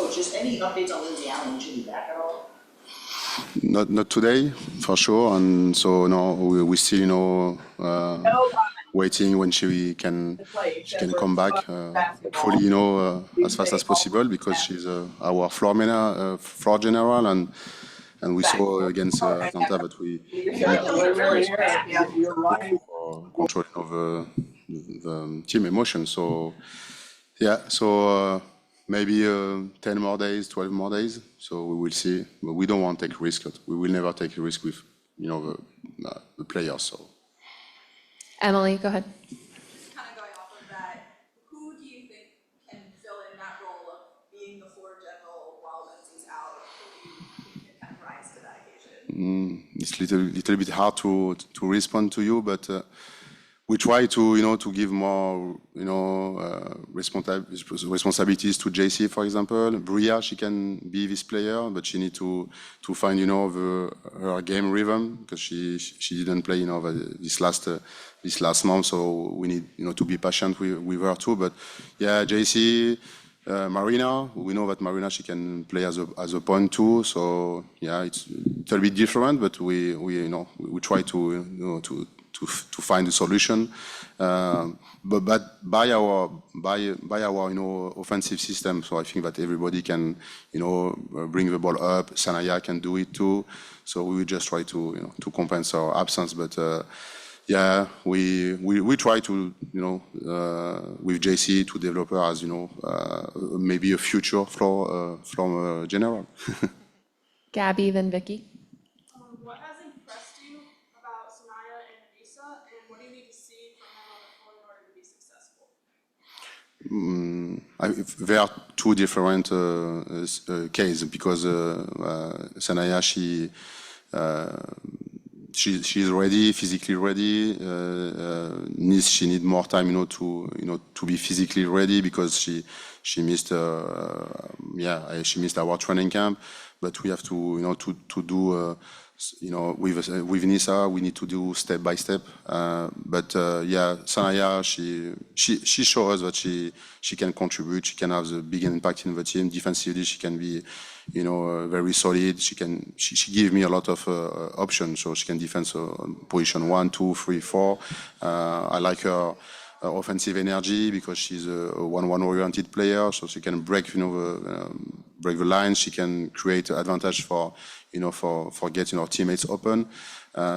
Coach, just any updates on Lindsay Allen? Should be back at all? Not today, for sure. And so no, we still waiting when she can come back. Hopefully, as fast as possible because she's our floor general and we saw against Atlanta that we controlling over the team emotion. So yeah, so maybe 10 more days, 12 more days. So we will see. But we don't want to take risk. We will never take a risk with the players. So Emily, go ahead. Just kind of going off of that, who do you think can fill in that role of being the floor general while Lindsay's out? Who do you think can kind of rise to that occasion? It's little bit hard to respond to you, but we try to to give more responsibilities to JC, for example. Bria, she can be this player, but she need to find her game rhythm because she didn't play this last month, so we need to be patient with her too. But yeah, JC. Marina, we know that Marina she can play as a point too. So yeah, it's a little bit different, but we try to find a solution. But by our offensive system, so I think that everybody can bring the ball up. Sanaya can do it too. So we will just try to compensate our absence, but. Yeah, we try to with JC to develop her as maybe a future from general. Gabby, then Vicky. What has impressed you about Sanaya and Anissa, and what do you need to see from them on the floor in order to be successful? There are two different cases because Sanaya she's ready, physically ready. She need more time, to be physically ready because she missed, she missed our training camp. But we have to, to do, with Nisa, we need to do step by step. But Sanaya, she shows us that she can contribute. She can have a big impact in the team. Defensively, she can be, very solid. She give me a lot of options, so she can defend position 1, 2, 3, 4. I like her offensive energy because she's a one-one oriented player, so she can break, break the lines. She can create advantage for getting our teammates open.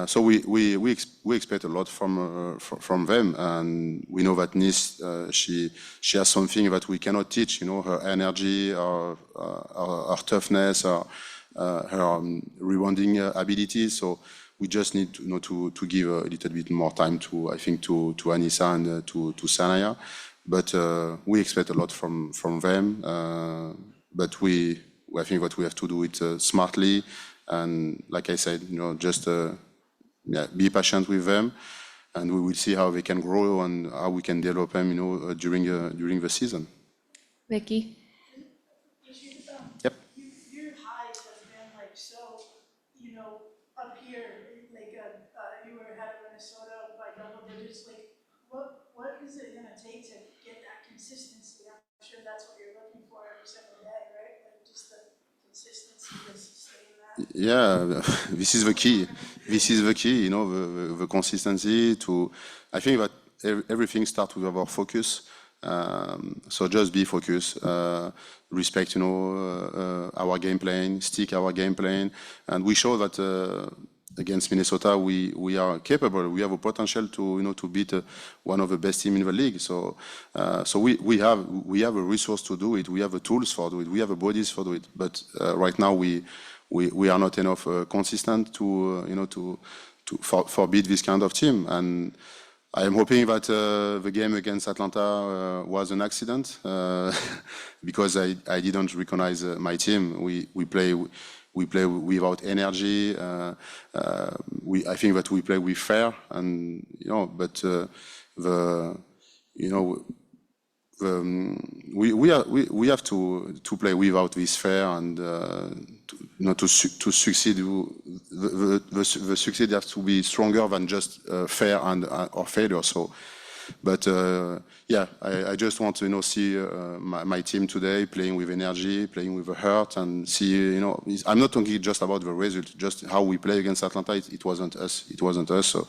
So we expect a lot from them, and we know that Nice she has something that we cannot teach. Her energy, her toughness, her rebounding abilities. So we just need to give a little bit more time to Anissa and to Sanaya, but we expect a lot from them. But I think that we have to do it smartly, and like I said, just be patient with them, and we will see how they can grow and how we can develop them, during the season. Vicky. Yep. Your highs has been so, up here, you were ahead of Minnesota by double digits. What is it going to take to get that consistency? I'm sure that's what you're looking for every single day, right? Just the consistency to sustain that. Yeah, this is the key. This is the key, the consistency to. I think that everything starts with our focus. So just be focused, respect, our game plan, stick our game plan, and we show that against Minnesota we are capable. We have a potential to beat one of the best teams in the league. So we have a resource to do it. We have the tools for do it. We have the bodies for do it. But right now we are not enough consistent to beat this kind of team. And I am hoping that the game against Atlanta was an accident because I didn't recognize my team. We play without energy. I think that we play with fear, and but we have to play without this fear and to succeed. The succeed has to be stronger than just fear and or failure. So But yeah, I just want to see my team today playing with energy, playing with a heart, and see I'm not talking just about the result, just how we play against Atlanta. It wasn't us. It wasn't us. So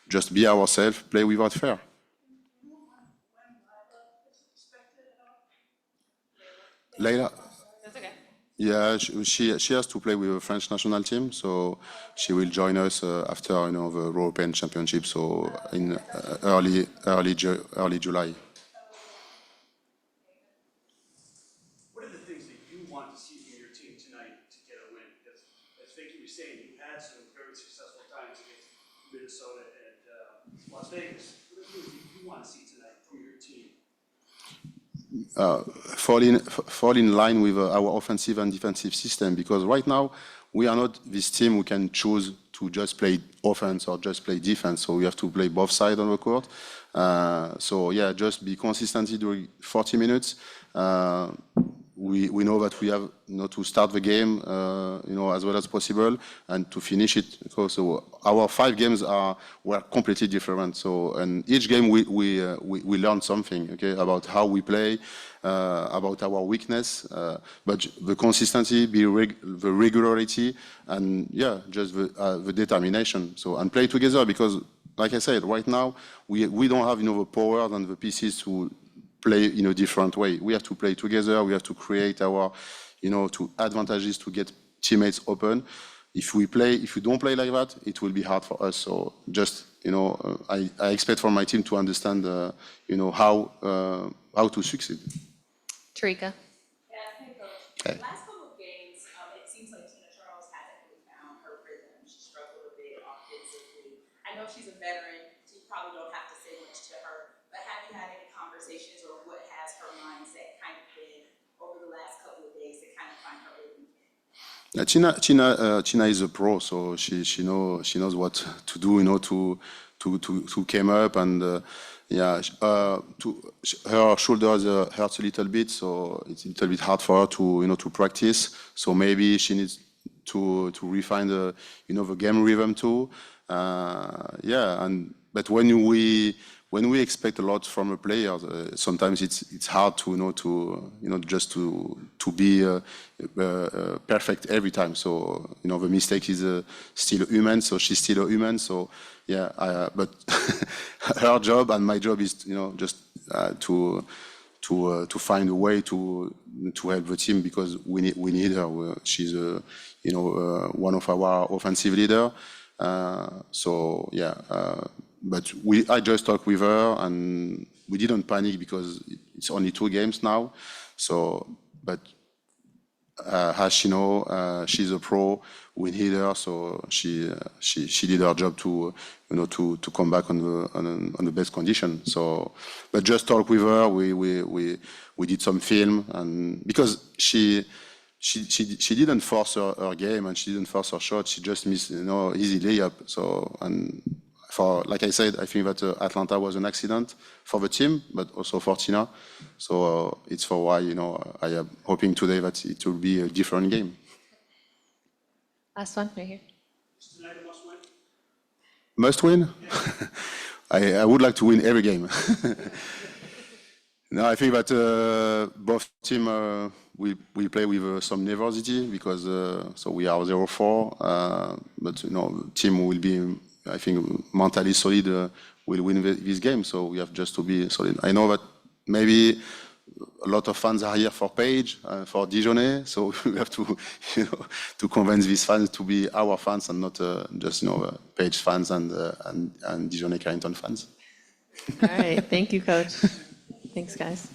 just be ourselves, play without fear. Leila. That's okay. Yeah, she has to play with the French national team, so she will join us after the European Championship, so in early July. What are the things that you want to see from your team tonight to get a win? Because as Vicky was saying, you had some very successful times against Minnesota and Las Vegas. What are the things that you want to see tonight from your team? Fall in line with our offensive and defensive system, because right now we are not this team who can choose to just play offense or just play defense. So we have to play both sides on the court. So yeah, just be consistent during 40 minutes. We know that we have to start the game as well as possible and to finish it. So our 5 games were completely different. So and each game we learn something, okay, about how we play, about our weakness, but the consistency, the regularity, and yeah, just the determination. So and play together, because like I said, right now we don't have the power and the pieces to play in a different way. We have to play together. We have to create our, to advantages to get teammates open. If we don't play like that, it will be hard for us. So just, I expect from my team to understand, how to succeed. Tarika. Yeah, hey, Coach. Okay. Last couple of games, it seems like Tina Charles hasn't really found her rhythm. She struggled a bit offensively. I know she's a veteran, so you probably don't have to say much to her, but have you had any conversations, or what has her mindset kind of been over the last couple of days to kind of find her rhythm again? Tina is a pro, so she knows what to do, to came up, and her shoulders hurts a little bit, so it's a little bit hard for her to practice. So maybe she needs to refine the game rhythm too. But when we expect a lot from a player, sometimes it's hard to just to be perfect every time. So the mistake is still human. So she's still a human. So yeah, but her job and my job is just to find a way to help the team, because we need her. She's one of our offensive leader. So yeah. But I just talked with her, and we didn't panic because it's only 2 games now. So, but as she she's a pro. We need her, so she did her job to to come back on the best condition. So, but just talk with her. We did some film, and because she didn't force her game, and she didn't force her shot. She just missed easy layup. So and. Like I said, I think that Atlanta was an accident for the team, but also for Tina. So it's for why I am hoping today that it will be a different game. Last one, right here. Is tonight a must win? Must win? I would like to win every game. No, I think that both teams we play with some nervosity, because so we are 0-4, but team will be, I think, mentally solid, will win this game. So we have just to be solid. I know that maybe a lot of fans are here for Paige, for Dijonais. So we have to, to convince these fans to be our fans and not just, Paige fans and Dijonais Carrington fans. All right. Thank you, Coach. Thanks, guys.